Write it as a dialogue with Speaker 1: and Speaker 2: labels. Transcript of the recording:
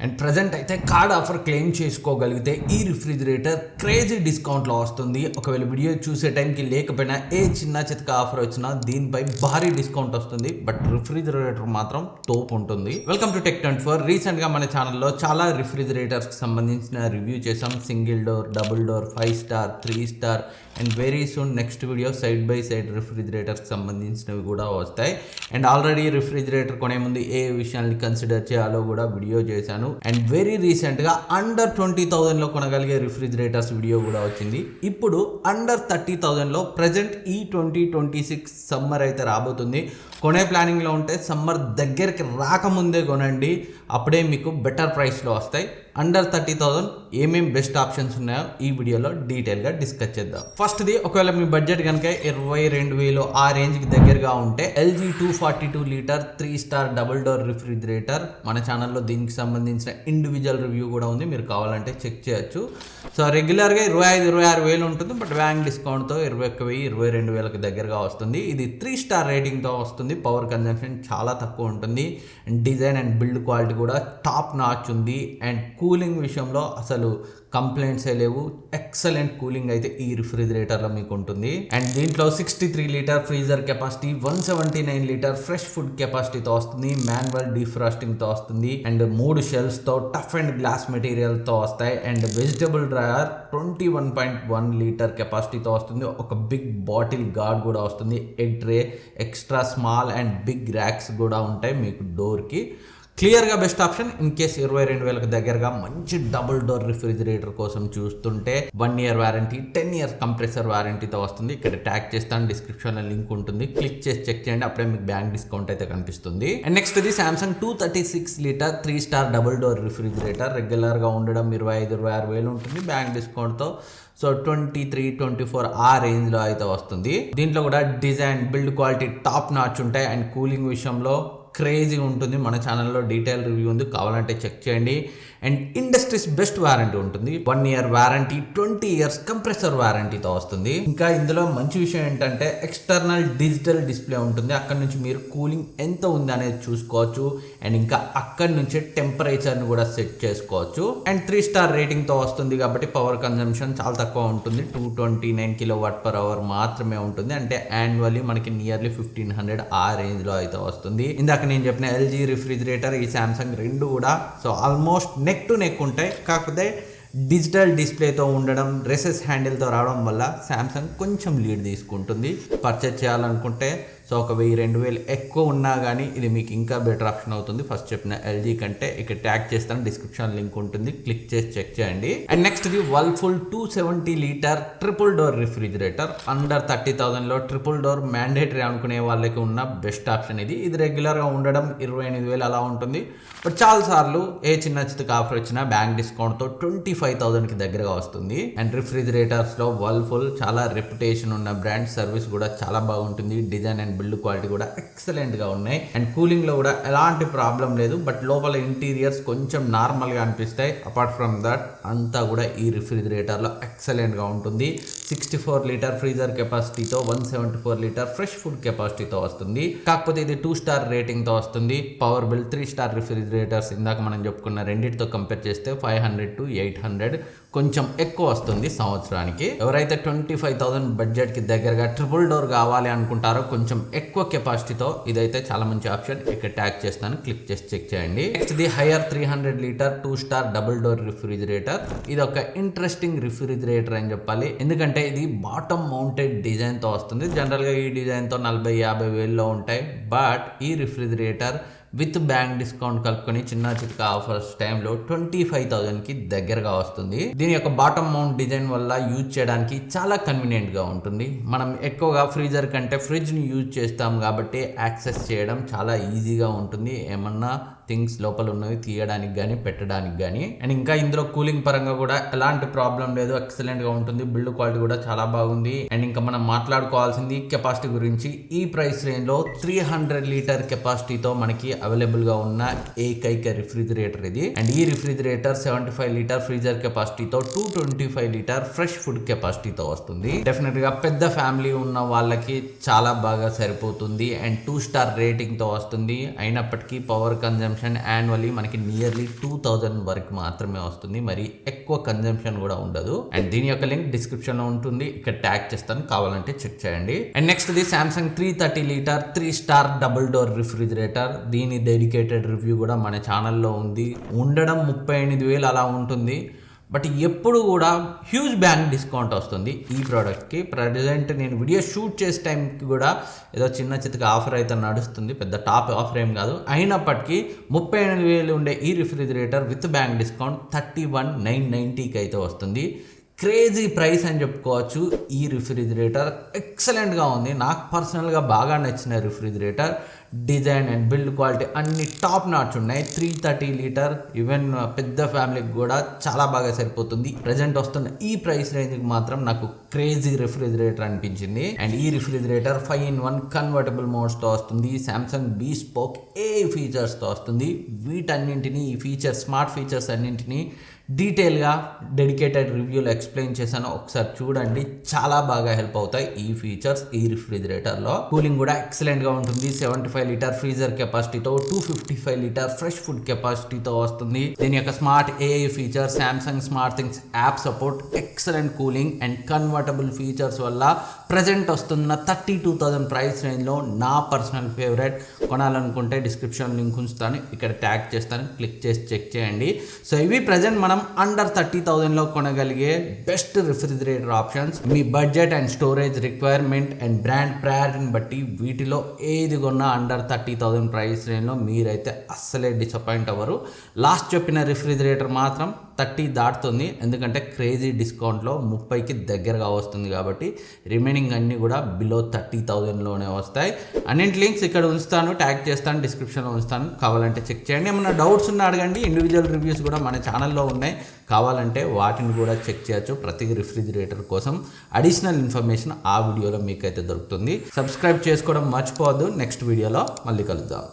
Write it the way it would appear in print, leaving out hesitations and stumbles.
Speaker 1: And present అయితే card offer claim చేసుకోగలిగితే ఈ రిఫ్రిజిరేటర్ క్రేజీ డిస్కౌంట్లో వస్తుంది. ఒకవేళ వీడియో చూసే టైంకి లేకపోయినా ఏ చిన్న చితక ఆఫర్ వచ్చినా దీనిపై భారీ డిస్కౌంట్ వస్తుంది. బట్ రిఫ్రిజిరేటర్ మాత్రం తోపు ఉంటుంది. Welcome to Tech24. రీసెంట్గా మన ఛానల్లో చాలా రిఫ్రిజిరేటర్స్కి సంబంధించిన రివ్యూ చేసాం. Single door, double door, 5 star, 3 star and very soon next video side by side రిఫ్రిజిరేటర్స్కి సంబంధించినవి కూడా వస్తాయి. అండ్ ఆల్రెడీ రిఫ్రిజిరేటర్ కొనే ముందు ఏ విషయాన్ని కన్సిడర్ చేయాలో కూడా వీడియో చేశాను. అండ్ వెరీ రీసెంట్గా అండర్ 20,000లో కొనగలిగే రిఫ్రిజిరేటర్స్ వీడియో కూడా వచ్చింది. ఇప్పుడు అండర్ 30,000లో ప్రజెంట్ ఈ 2026 సమ్మర్ అయితే రాబోతుంది. కొనే ప్లానింగ్లో ఉంటే సమ్మర్ దగ్గరికి రాకముందే కొనండి, అప్పుడే మీకు బెటర్ ప్రైస్లో వస్తాయి. అండర్ 30,000 ఏమేం బెస్ట్ ఆప్షన్స్ ఉన్నాయో ఈ వీడియోలో డీటెయిల్గా డిస్కస్ చేద్దాం. ఫస్ట్ది, ఒకవేళ మీ బడ్జెట్ కనుక 22,000 ఆ రేంజ్కి దగ్గరగా ఉంటే LG 242 litre 3 star double door refrigerator మన ఛానల్లో దీనికి సంబంధించిన ఇండివిజువల్ రివ్యూ కూడా ఉంది, మీరు కావాలంటే చెక్ చేయొచ్చు. సో రెగ్యులర్గా 25,000-26,000 ఉంటుంది, బట్ వ్యాంగ్ డిస్కౌంట్తో 21,000-22,000కి దగ్గరగా వస్తుంది. ఇది 3 స్టార్ రేటింగ్తో వస్తుంది. పవర్ కన్జంప్షన్ చాలా తక్కువ ఉంటుంది. డిజైన్ అండ్ బిల్డ్ క్వాలిటీ కూడా టాప్ నాచ్ ఉంది. అండ్ కూలింగ్ విషయంలో అసలు కంప్లైంట్సే లేవు. ఎక్సలెంట్ కూలింగ్ అయితే ఈ రిఫ్రిజిరేటర్లో మీకు ఉంటుంది. అండ్ దీంట్లో 63 litre freezer capacity, 179 litre fresh food కెపాసిటీతో వస్తుంది. మాన్యువల్ డీఫ్రాస్టింగ్తో వస్తుంది. అండ్ 3 షెల్ఫ్స్తో టఫ్ అండ్ గ్లాస్ మెటీరియల్తో వస్తాయి. అండ్ వెజిటబుల్ డ్రయర్ 21.1 లీటర్ కెపాసిటీతో వస్తుంది. ఒక బిగ్ బాటిల్ గార్డ్ కూడా వస్తుంది. Egg tray, extra small and big racks కూడా ఉంటాయి మీకు డోర్కి. క్లియర్గా బెస్ట్ ఆప్షన్. ఇన్ కేస్ 22,000కి దగ్గరగా మంచి డబుల్ డోర్ రిఫ్రిజిరేటర్ కోసం చూస్తుంటే 1 ఇయర్ వారంటీ, 10 ఇయర్స్ కంప్రెసర్ వారంటీతో వస్తుంది. ఇక్కడ ట్యాగ్ చేస్తాను, డిస్క్రిప్షన్లో లింక్ ఉంటుంది, క్లిక్ చేసి చెక్ చేయండి, అప్పుడే మీకు బ్యాంక్ డిస్కౌంట్ అయితే కనిపిస్తుంది. అండ్ నెక్స్ట్ ఇది Samsung 236 litre 3 star double door refrigerator. రెగ్యులర్గా ఉండడం 25,000-26,000 ఉంటుంది. బ్యాంక్ డిస్కౌంట్తో సో 23-24 ఆ రేంజ్లో అయితే వస్తుంది. దీంట్లో కూడా design, build quality top notch ఉంటాయి. అండ్ కూలింగ్ విషయంలో క్రేజీ ఉంటుంది. మన ఛానల్లో డీటెయిల్ రివ్యూ ఉంది, కావాలంటే చెక్ చేయండి. అండ్ ఇండస్ట్రీస్ బెస్ట్ వారంటీ ఉంటుంది. 1 ఇయర్ వారంటీ, 20 ఇయర్స్ కంప్రెసర్ వారంటీతో వస్తుంది. ఇంకా ఇందులో మంచి విషయం ఏంటంటే ఎక్స్టర్నల్ డిజిటల్ డిస్ప్లే ఉంటుంది. అక్కడ నుంచి మీరు కూలింగ్ ఎంత ఉంది అనేది చూసుకోవచ్చు. అండ్ ఇంకా అక్కడి నుంచే టెంపరేచర్ని కూడా సెట్ చేసుకోవచ్చు. అండ్ 3 స్టార్ రేటింగ్తో వస్తుంది కాబట్టి పవర్ కన్జంప్షన్ చాలా తక్కువ ఉంటుంది. 229 kWh మాత్రమే ఉంటుంది. అంటే యాన్యువల్లీ మనకి నియర్లీ 1,500 ఆ రేంజ్లో అయితే వస్తుంది. ఇందాక నేను చెప్పిన LG రిఫ్రిజిరేటర్, ఈ Samsung రెండు కూడా so almost neck to neck ఉంటాయి. కాకపోతే డిజిటల్ డిస్ప్లేతో ఉండడం, రెసెస్ హ్యాండిల్తో రావడం వల్ల Samsung కొంచెం లీడ్ తీసుకుంటుంది. పర్చేజ్ చేయాలనుకుంటే సో ఒక 1,000-2,000 ఎక్కువ ఉన్నా కానీ ఇది మీకు ఇంకా బెటర్ ఆప్షన్ అవుతుంది ఫస్ట్ చెప్పిన LG కంటే. ఇక్కడ ట్యాగ్ చేస్తాను, డిస్క్రిప్షన్ లింక్ ఉంటుంది, క్లిక్ చేసి చెక్ చేయండి. అండ్ నెక్స్ట్ ఇది Whirlpool 270 litre triple door refrigerator. Under 30,000లో ట్రిపుల్ డోర్ మ్యాండేటరీ అనుకునే వాళ్ళకి ఉన్న బెస్ట్ ఆప్షన్ ఇది. ఇది రెగ్యులర్గా ఉండడం 28,000 అలా ఉంటుంది. బట్ చాలాసార్లు ఏ చిన్న చితక ఆఫర్ వచ్చినా బ్యాంక్ డిస్కౌంట్తో 25,000కి దగ్గరగా వస్తుంది. అండ్ రిఫ్రిజిరేటర్స్లో Whirlpool చాలా రెప్యుటేషన్ ఉన్న బ్రాండ్, సర్వీస్ కూడా చాలా బాగుంటుంది. డిజైన్ అండ్ బిల్డ్ క్వాలిటీ కూడా ఎక్సలెంట్గా ఉన్నాయి. అండ్ కూలింగ్లో కూడా ఎలాంటి ప్రాబ్లం లేదు. బట్ లోపల ఇంటీరియర్స్ కొంచెం నార్మల్గా అనిపిస్తాయి. అపార్ట్ ఫ్రమ్ దట్ అంతా కూడా ఈ రిఫ్రిజిరేటర్లో ఎక్సలెంట్గా ఉంటుంది. 64 లీటర్ ఫ్రీజర్ కెపాసిటీతో, 174 లీటర్ ఫ్రెష్ ఫుడ్ కెపాసిటీతో వస్తుంది. కాకపోతే ఇది 2 స్టార్ రేటింగ్తో వస్తుంది. పవర్ బిల్ 3 స్టార్ రిఫ్రిజిరేటర్స్ ఇందాక మనం చెప్పుకున్న రెండింటితో కంపేర్ చేస్తే 500-800 కొంచెం ఎక్కువ వస్తుంది సంవత్సరానికి. ఎవరైతే 25,000 బడ్జెట్కి దగ్గరగా ట్రిపుల్ డోర్ కావాలి అనుకుంటారో కొంచెం ఎక్కువ కెపాసిటీతో ఇదైతే చాలా మంచి ఆప్షన్. ఇక్కడ ట్యాగ్ చేస్తాను, క్లిక్ చేసి చెక్ చేయండి. నెక్స్ట్ ఇది hire 300 litre 2 star double door refrigerator. ఇది ఒక ఇంట్రెస్టింగ్ రిఫ్రిజిరేటర్ అని చెప్పాలి, ఎందుకంటే ఇది బాటమ్ మౌంటెడ్ డిజైన్తో వస్తుంది. జనరల్గా ఈ డిజైన్తో 40,000-50,000 వేల్లో ఉంటాయి. బట్ ఈ రిఫ్రిజిరేటర్ విత్ బ్యాంక్ డిస్కౌంట్ కలుపుకొని చిన్న చితక ఆఫర్స్ టైంలో 25,000కి దగ్గరగా వస్తుంది. దీని యొక్క బాటమ్ మౌంట్ డిజైన్ వల్ల యూజ్ చేయడానికి చాలా కన్వీనియంట్గా ఉంటుంది. మనం ఎక్కువగా ఫ్రీజర్ కంటే ఫ్రిడ్జ్ని యూజ్ చేస్తాం కాబట్టి యాక్సెస్ చేయడం చాలా ఈజీగా ఉంటుంది. ఏమన్నా థింగ్స్ లోపల ఉన్నవి తీయడానికి కానీ పెట్టడానికి కానీ. అండ్ ఇంకా ఇందులో కూలింగ్ పరంగా కూడా ఎలాంటి ప్రాబ్లం లేదు, ఎక్సలెంట్గా ఉంటుంది. బిల్డ్ క్వాలిటీ కూడా చాలా బాగుంది. అండ్ ఇంకా మనం మాట్లాడుకోవాల్సింది కెపాసిటీ గురించి. ఈ ప్రైస్ రేంజ్లో 300 లీటర్ కెపాసిటీతో మనకి అవైలబుల్గా ఉన్న ఏకైక రిఫ్రిజిరేటర్ ఇది. అండ్ ఈ రిఫ్రిజిరేటర్ 75 లీటర్ ఫ్రీజర్ కెపాసిటీతో 225 లీటర్ ఫ్రెష్ ఫుడ్ కెపాసిటీతో వస్తుంది. డెఫినెట్గా పెద్ద ఫ్యామిలీ ఉన్న వాళ్ళకి చాలా బాగా సరిపోతుంది. అండ్ 2 స్టార్ రేటింగ్తో వస్తుంది. అయినప్పటికీ పవర్ కన్జంప్షన్ కన్జంప్షన్ యాన్యువల్లీ మనకి నియర్లీ 2000 వరకు మాత్రమే వస్తుంది, మరి ఎక్కువ కన్జంప్షన్ కూడా ఉండదు. అండ్ దీని యొక్క లింక్ డిస్క్రిప్షన్ లో ఉంటుంది, ఇక్కడ ట్యాగ్ చేస్తాను, కావాలంటే చెక్ చేయండి. And next the Samsung 330 litre 3 star double door refrigerator. దీని డెడికేటెడ్ రివ్యూ కూడా మన ఛానల్లో ఉంది. ఉండడం 38,000 అలా ఉంటుంది, బట్ ఎప్పుడు కూడా హ్యూజ్ బ్యాంక్ డిస్కౌంట్ వస్తుంది ఈ ప్రోడక్ట్కి. ప్రజెంట్ నేను వీడియో షూట్ చేసే టైంకి కూడా ఏదో చిన్న చితక ఆఫర్ అయితే నడుస్తుంది, పెద్ద టాప్ ఆఫర్ ఏం కాదు. అయినప్పటికీ 38,000 ఉండే ఈ రిఫ్రిజిరేటర్ విత్ బ్యాంక్ డిస్కౌంట్ 31,990కి అయితే వస్తుంది. క్రేజీ ప్రైస్ అని చెప్పుకోవచ్చు. ఈ రిఫ్రిజిరేటర్ ఎక్సలెంట్గా ఉంది, నాకు పర్సనల్గా బాగా నచ్చిన refrigerator. Design and build quality అన్ని టాప్ నాచ్ ఉన్నాయి. 330 లీటర్ ఈవెన్ పెద్ద ఫ్యామిలీకి కూడా చాలా బాగా సరిపోతుంది. ప్రజెంట్ వస్తున్న ఈ ప్రైస్ రేంజ్కి మాత్రం నాకు క్రేజీ రిఫ్రిజిరేటర్ అనిపించింది. అండ్ ఈ రిఫ్రిజిరేటర్ 5-in-1 కన్వర్టబుల్ మోడ్స్తో వస్తుంది. సామ్సంగ్ బీస్పోక్ AI ఫీచర్స్తో వస్తుంది. వీటన్నింటినీ, ఈ ఫీచర్స్, స్మార్ట్ ఫీచర్స్ అన్నింటినీ డీటెయిల్గా డెడికేటెడ్ రివ్యూలో ఎక్స్ప్లెయిన్ చేశాను, ఒకసారి చూడండి. చాలా బాగా హెల్ప్ అవుతాయి ఈ ఫీచర్స్ ఈ రిఫ్రిజిరేటర్లో. కూలింగ్ కూడా ఎక్సలెంట్గా ఉంటుంది. 75 లీటర్ ఫ్రీజర్ కెపాసిటీతో 255 లీటర్ ఫ్రెష్ ఫుడ్ కెపాసిటీతో వస్తుంది. దీని యొక్క smart AI feature, Samsung smart things app support, excellent cooling and convertible features వల్ల ప్రజెంట్ వస్తున్న 32,000 ప్రైస్ రేంజ్లో నా పర్సనల్ ఫేవరెట్. కొనాలనుకుంటే డిస్క్రిప్షన్ లింక్ ఉంచుతాను, ఇక్కడ ట్యాగ్ చేస్తాను, క్లిక్ చేసి చెక్ చేయండి. సో ఇవి ప్రజెంట్ మనం అండర్ 30,000లో కొనగలిగే బెస్ట్ రిఫ్రిజిరేటర్ ఆప్షన్స్. మీ budget and storage requirement and brand ప్రయారిటీని బట్టి వీటిలో ఏది కొన్నా అండర్ 30,000 ప్రైస్ రేంజ్లో మీరైతే అస్సలే డిసప్పాయింట్ అవ్వరు. లాస్ట్ చెప్పిన రిఫ్రిజిరేటర్ మాత్రం 30 దాటుతుంది, ఎందుకంటే క్రేజీ డిస్కౌంట్లో 30కి దగ్గరగా వస్తుంది కాబట్టి. రిమైనింగ్ అన్నీ కూడా బిలో 30,000లోనే వస్తాయి. అన్నింటి లింక్స్ ఇక్కడ ఉంచుతాను, ట్యాగ్ చేస్తాను, డిస్క్రిప్షన్లో ఉంచుతాను, కావాలంటే చెక్ చేయండి. ఏమన్నా డౌట్స్ ఉన్నా అడగండి. ఇండివిజువల్ రివ్యూస్ కూడా మన ఛానల్లో ఉన్నాయి, కావాలంటే వాటిని కూడా చెక్ చేయొచ్చు. ప్రతి రిఫ్రిజిరేటర్ కోసం అడిషనల్ ఇన్ఫర్మేషన్ ఆ వీడియోలో మీకైతే దొరుకుతుంది. సబ్స్క్రైబ్ చేసుకోవడం మర్చిపోవద్దు. నెక్స్ట్ వీడియోలో మళ్ళీ కలుద్దాం.